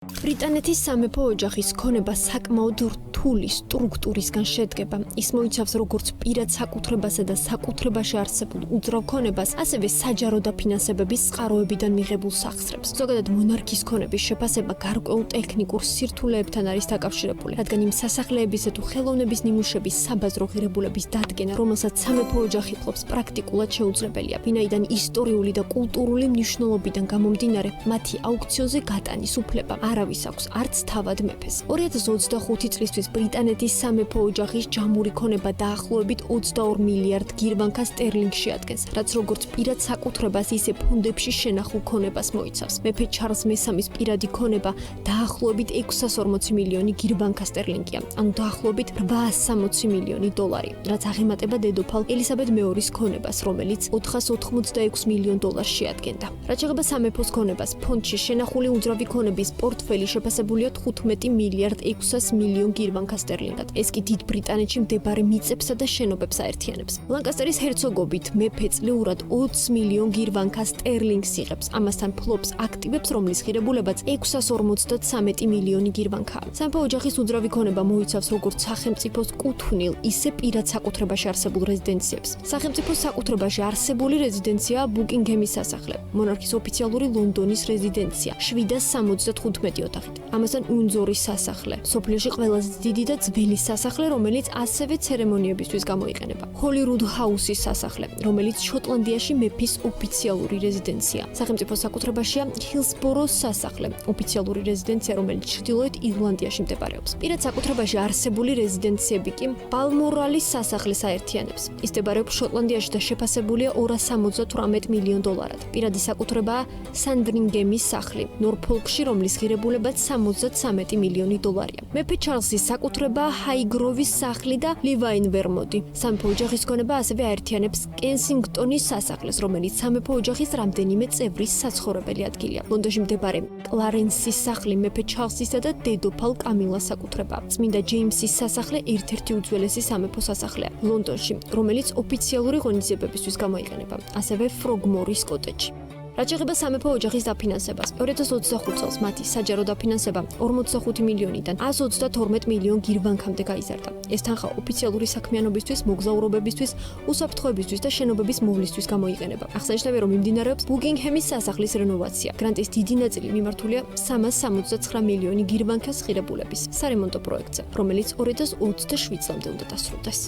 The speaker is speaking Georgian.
ბრიტანეთის სამეფო ოჯახის ქონება საკმაოდ რთული სტრუქტურისგან შედგება. ის მოიცავს როგორც პირად საკუთრებასა და საკუთრებაში არსებულ უძრავ ქონებას, ასევე საჯარო დაფინანსებების წყაროებიდან მიღებულ სახსრებს. ზოგადად მონარქის ქონების შეფასება გარკვეულ ტექნიკურ სირთულეებთან არის დაკავშირებული, რადგან იმ სასახლეებისა თუ ხელოვნების ნიმუშების საბაზრო ღირებულების დადგენა, რომელსაც სამეფო ოჯახი ფლობს, პრაქტიკულად შეუძლებელია, ვინაიდან ისტორიული და კულტურული მნიშვნელობიდან გამომდინარე, მათი აუქციონზე გატანის უფლება არავის აქვს, არც თავად მეფეს. 2025 წლისთვის ბრიტანეთის სამეფო ოჯახის ჯამური ქონება დაახლოებით 22 მილიარდ გირვანქა სტერლინგს შეადგენს, რაც როგორც პირად საკუთრებას, ისე ფონდებში შენახულ ქონებას მოიცავს. მეფე ჩარლზ მესამის პირადი ქონება დაახლოებით 640 მილიონი გირვანქა სტერლინგია, ანუ დაახლოებით 860 მილიონი დოლარი, რაც აღემატება დედოფალ ელისაბედ მეორის ქონებას, რომელიც 486 მილიონ დოლარს შეადგენდა. რაც შეეხება სამეფოს ქონებას, ფონდში შენახული უძრავი ქონების პორტფელი შეფასებულია 15 მილიარდ 600 მილიონ გირვანქა სტერლინგად. ეს კი დიდ ბრიტანეთში მდებარე მიწებსა და შენობებს აერთიანებს. ლანკასტერის ჰერცოგობით მეფე წლიურად 20 მილიონ გირვანქა სტერლინგს იღებს. ამასთან ფლობს აქტივებს, რომლის ღირებულებაც 653 მილიონი გირვანქაა. სამეფო ოჯახის უძრავი ქონება მოიცავს როგორც სახელმწიფოს კუთვნილ, ისე პირად საკუთრებაში არსებულ რეზიდენციებს. სახელმწიფოს საკუთრებაში არსებული რეზიდენციაა ბუკინგემის სასახლე, მონარქის ოფიციალური ლონდონის რეზიდენცია 775 ოთახით. ამასთან უინძორის სასახლე, სოფლიოში ყველაზე დიდი და ძველი სასახლე, რომელიც ასევე ცერემონიებისთვის გამოიყენება. ჰოლირუდ ჰაუსის სასახლე, რომელიც შოტლანდიაში მეფის ოფიციალური რეზიდენცია. სახელმწიფო საკუთრებაშია ჰილსბოროს სასახლე, ოფიციალური რეზიდენცია, რომელიც ჩრდილოეთ ირლანდიაში მდებარეობს. პირად საკუთრებაში არსებული რეზიდენციები კი ბალმორალის სასახლეს აერთიანებს. ის მდებარეობს შოტლანდიაში და შეფასებულია 278 მილიონ დოლარად. პირადი საკუთრებაა სანდრინგემის სახლი, ნორფოლკში, რომლის ღირებულებაც 73 მილიონი დოლარია. მეფე ჩარლზის საკუთრებაა ჰაიგროვის სახლი და ლივაინ ვერმონტი. სამეფო ოჯახის ქონება ასევე აერთიანებს კენსინგტონის სასახლეს, რომელიც სამეფო ოჯახის რამდენიმე წევრის საცხოვრებელი ადგილია. ლონდონში მდებარე კლარენსის სახლი მეფე ჩარლზისა და დედოფალ კამილას საკუთრებაა. წმინდა ჯეიმსის სასახლე ერთ-ერთი უძველესი სამეფო სასახლეა ლონდონში, რომელიც ოფიციალური ღონისძიებებისთვის გამოიყენება, ასევე ფროგმორის კოტეჯი. რაც შეეხება სამეფო ოჯახის დაფინანსებას, 2025 წელს მათი საჯარო დაფინანსება 45 მილიონიდან 132 მილიონ გირვანქამდე გაიზარდა. ეს თანხა ოფიციალური საქმიანობისთვის, მოგზაურობებისთვის, უსაფრთხოებისთვის და შენობების მოვლისთვის გამოიყენება. აღსანიშნავია, რომ მიმდინარეობს ბუკინგემის სასახლის რენოვაცია. გრანტის დიდი ნაწილი მიმართულია 369 მილიონი გირვანქას ღირებულების სარემონტო პროექტზე, რომელიც 2027 წლამდე უნდა დასრულდეს.